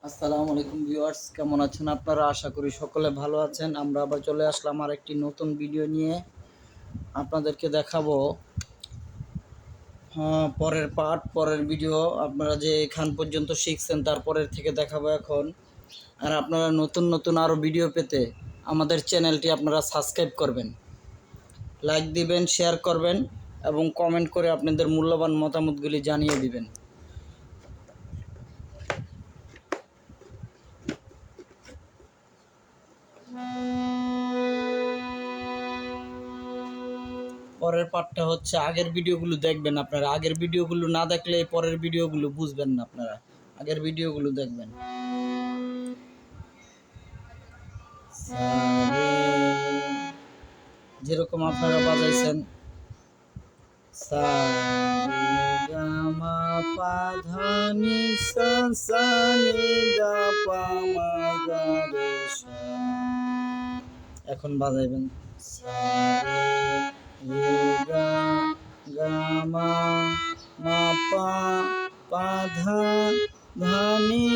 আসসালামু আলাইকুম ভিউয়ার্স, কেমন আছেন আপনারা? আশা করি সকলে ভালো আছেন। আমরা আবার চলে আসলাম আর একটি নতুন ভিডিও নিয়ে। আপনাদেরকে দেখাবো পরের ভিডিও। আপনারা যে এখান পর্যন্ত শিখছেন তারপরের থেকে দেখাবো এখন। আর আপনারা নতুন নতুন আরও ভিডিও পেতে আমাদের চ্যানেলটি আপনারা সাবস্ক্রাইব করবেন, লাইক দিবেন, শেয়ার করবেন এবং কমেন্ট করে আপনাদের মূল্যবান মতামতগুলি জানিয়ে দিবেন। পরের পার্টটা হচ্ছে আগের ভিডিওগুলো দেখবেন। আপনারা আগের ভিডিওগুলো না দেখলে পরের ভিডিওগুলো বুঝবেন না। আপনারা আগের ভিডিওগুলো দেখবেন। যেরকম আপনারা বাজাইছেন সা রে গা মা পা ধা নি সা সা নি দা পা মা গা রে সা। এখন বাজাইবেন সা রে গা গা মা মা পা পা ধা ধা নি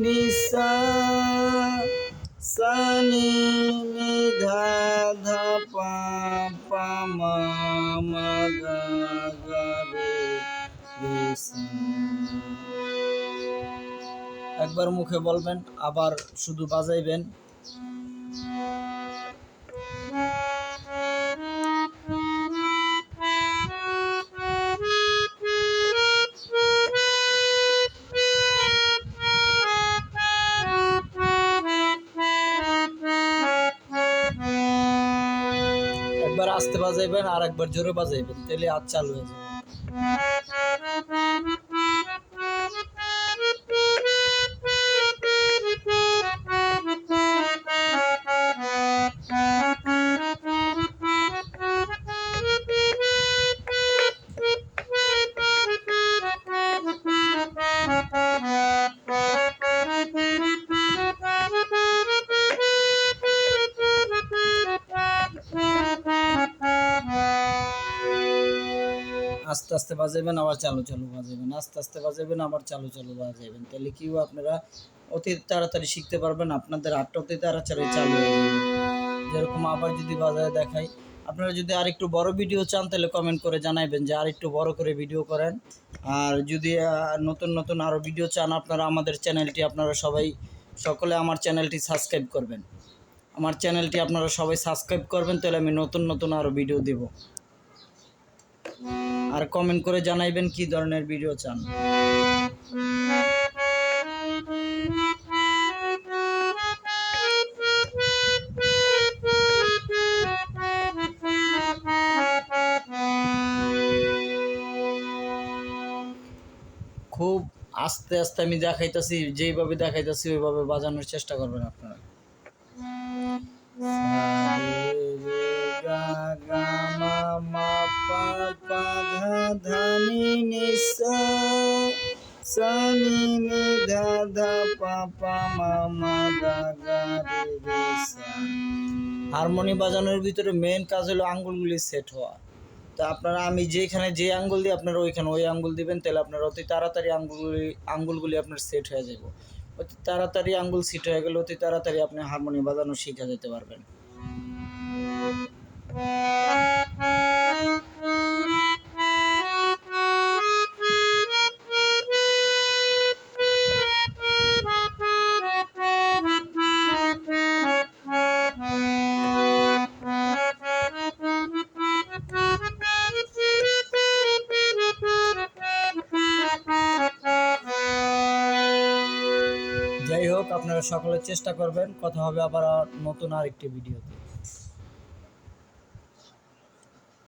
নি সা সা নি নি ধা ধা পা পা মা মা গা গা রে রে সা। একবার মুখে বলবেন, আবার শুধু বাজাইবেন। একবার আস্তে বাজাইবেন আর একবার জোরে বাজাইবেন, তাহলে হাত চালু হয়ে যাবে। আস্তে আস্তে বাজাবেন, আবার চালু চালু বাজাবেন, আস্তে আস্তে বাজাবেন, আবার চালু চালু বাজাবেন। তাহলে কি আপনারা অতি তাড়াতাড়ি শিখতে পারবেন। আপনাদের হাতটা অতি তাড়াতাড়ি চালু হয়ে যাবে। যেরকম আবার যদি বাজায় দেখাই, আপনারা যদি আরেকটু বড় ভিডিও চান তাহলে কমেন্ট করে জানাইবেন যে আরেকটু বড় করে ভিডিও করেন। আর যদি নতুন নতুন আরও ভিডিও চান, আপনারা আমাদের চ্যানেলটি আপনারা সকলে আমার চ্যানেলটি সাবস্ক্রাইব করবেন। আমার চ্যানেলটি আপনারা সবাই সাবস্ক্রাইব করবেন, তাহলে আমি নতুন নতুন আরও ভিডিও দেব। আর কমেন্ট করে জানাইবেন কি ধরনের ভিডিও চান। খুব আস্তে আস্তে আমি দেখাইতেছি, যেইভাবে দেখাইতেছি ওইভাবে বাজানোর চেষ্টা করবেন আপনারা। হারমোনি বাজানোর ভিতরে মেন কাজ হলো আঙ্গুলগুলি সেট হওয়া। তো আপনারা আমি যেখানে যে আঙ্গুল দিই আপনারা ওইখানে ওই আঙ্গুল দিবেন, তাহলে আপনারা অতি তাড়াতাড়ি আঙ্গুলগুলি আপনার সেট হয়ে যাবে। অতি তাড়াতাড়ি আঙ্গুল সেট হয়ে গেলে অতি তাড়াতাড়ি আপনি হারমোনি বাজানো শিখে যেতে পারবেন। যাই হোক, আপনারা সকলে চেষ্টা করবেন। কথা হবে আবার নতুন আরেকটি ভিডিওতে।